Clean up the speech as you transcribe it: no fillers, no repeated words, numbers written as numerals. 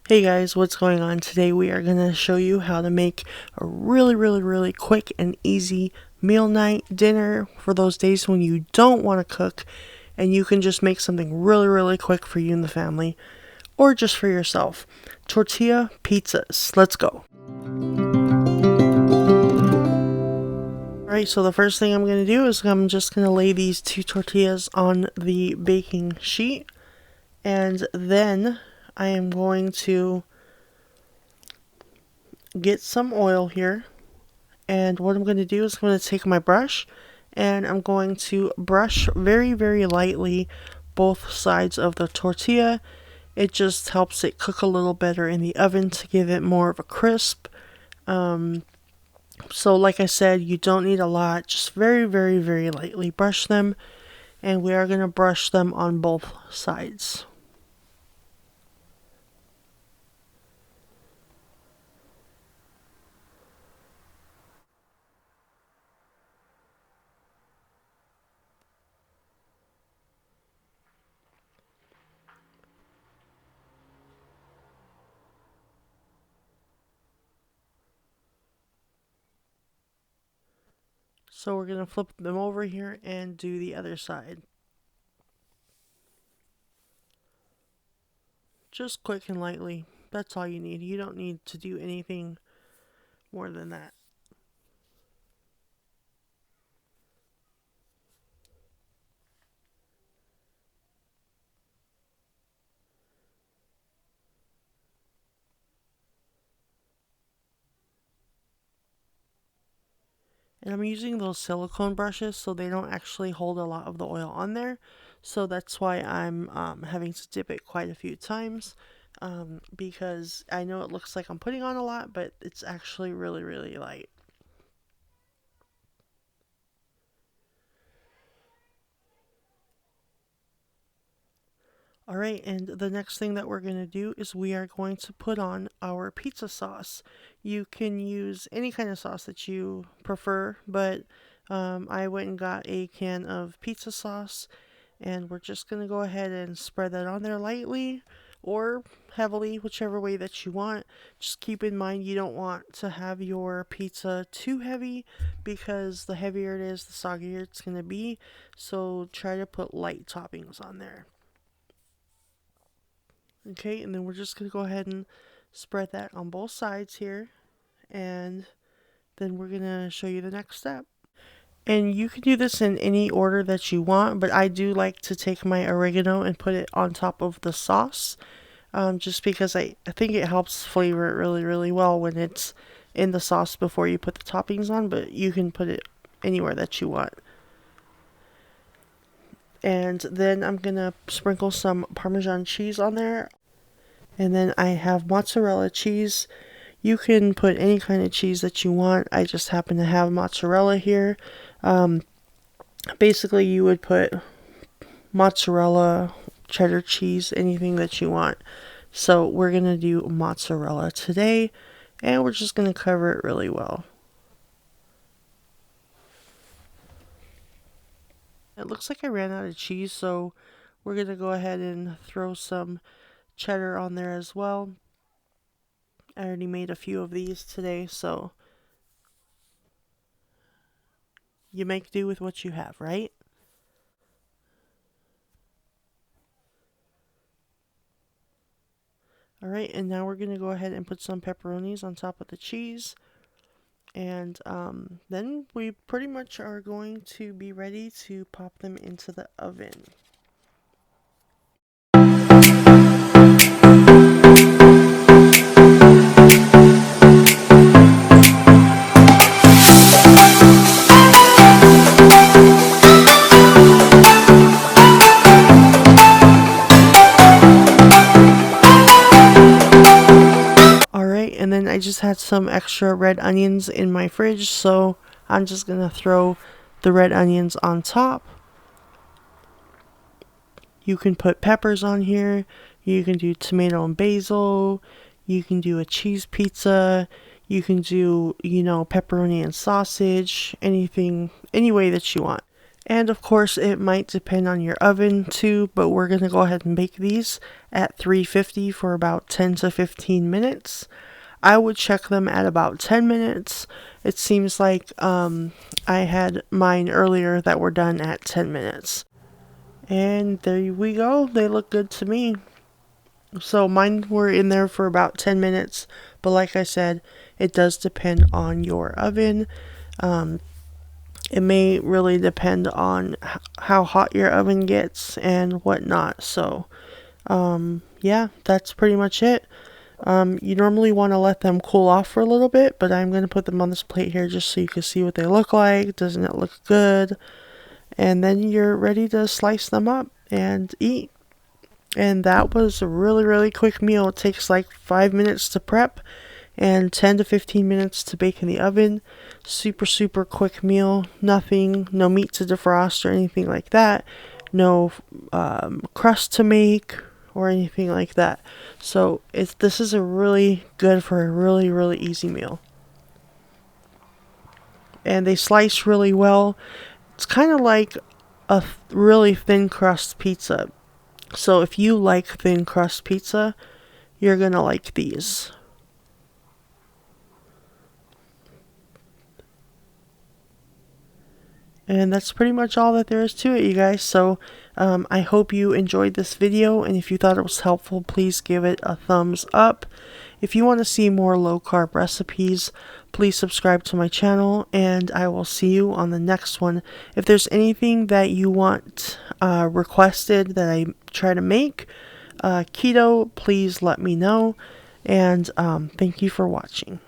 Hey guys, what's going on? Today we are going to show you how to make a really quick and easy meal night dinner for those days when you don't want to cook and you can just make something really quick for you and the family or just for yourself. Tortilla pizzas. Let's go. Alright, so the first thing I'm going to do is I'm just going to lay these two tortillas on the baking sheet, and then I am going to get some oil here, and what I'm going to do is I'm going to take my brush and I'm going to brush very lightly both sides of the tortilla. It just helps it cook a little better in the oven to give it more of a crisp. So like I said, you don't need a lot, just very lightly brush them, and we are going to brush them on both sides. So we're going to flip them over here and do the other side. Just quick and lightly. That's all you need. You don't need to do anything more than that. And I'm using those silicone brushes so they don't actually hold a lot of the oil on there. So that's why I'm having to dip it quite a few times, because I know it looks like I'm putting on a lot, but it's actually really light. Alright, and the next thing that we're going to do is we are going to put on our pizza sauce. You can use any kind of sauce that you prefer, but I went and got a can of pizza sauce, and we're just going to go ahead and spread that on there lightly or heavily, whichever way that you want. Just keep in mind you don't want to have your pizza too heavy, because the heavier it is, the soggier it's going to be. So try to put light toppings on there. Okay, and then we're just going to go ahead and spread that on both sides here, and then we're going to show you the next step. And you can do this in any order that you want, but I do like to take my oregano and put it on top of the sauce, just because I think it helps flavor it really well when it's in the sauce before you put the toppings on, but you can put it anywhere that you want. And then I'm going to sprinkle some Parmesan cheese on there. And then I have mozzarella cheese. You can put any kind of cheese that you want. I just happen to have mozzarella here. Basically, you would put mozzarella, cheddar cheese, anything that you want. So we're going to do mozzarella today, and we're just going to cover it really well. It looks like I ran out of cheese, so we're going to go ahead and throw some cheddar on there as well. I already made a few of these today, so you make do with what you have, right? Alright, and now we're going to go ahead and put some pepperonis on top of the cheese. And then we pretty much are going to be ready to pop them into the oven. And then I just had some extra red onions in my fridge, so I'm just going to throw the red onions on top. You can put peppers on here. You can do tomato and basil. You can do a cheese pizza. You can do, pepperoni and sausage. Anything, any way that you want. And of course, it might depend on your oven too, but we're going to go ahead and bake these at 350 for about 10 to 15 minutes. I would check them at about 10 minutes. It seems like I had mine earlier that were done at 10 minutes. And there we go. They look good to me. So mine were in there for about 10 minutes. But like I said, it does depend on your oven. It may really depend on how hot your oven gets and whatnot. So, yeah, that's pretty much it. You normally want to let them cool off for a little bit, but I'm going to put them on this plate here just so you can see what they look like. Doesn't it look good? And then you're ready to slice them up and eat. And that was a really, really quick meal. It takes like 5 minutes to prep and 10 to 15 minutes to bake in the oven. Super, super quick meal. Nothing, no meat to defrost or anything like that. No crust to make or anything like that. So this is a really good for a really, really easy meal. And they slice really well. It's kind of like a really thin crust pizza. So if you like thin crust pizza, you're going to like these. And that's pretty much all that there is to it, you guys. So I hope you enjoyed this video. And if you thought it was helpful, please give it a thumbs up. If you want to see more low-carb recipes, please subscribe to my channel. And I will see you on the next one. If there's anything that you want requested that I try to make, keto, please let me know. And thank you for watching.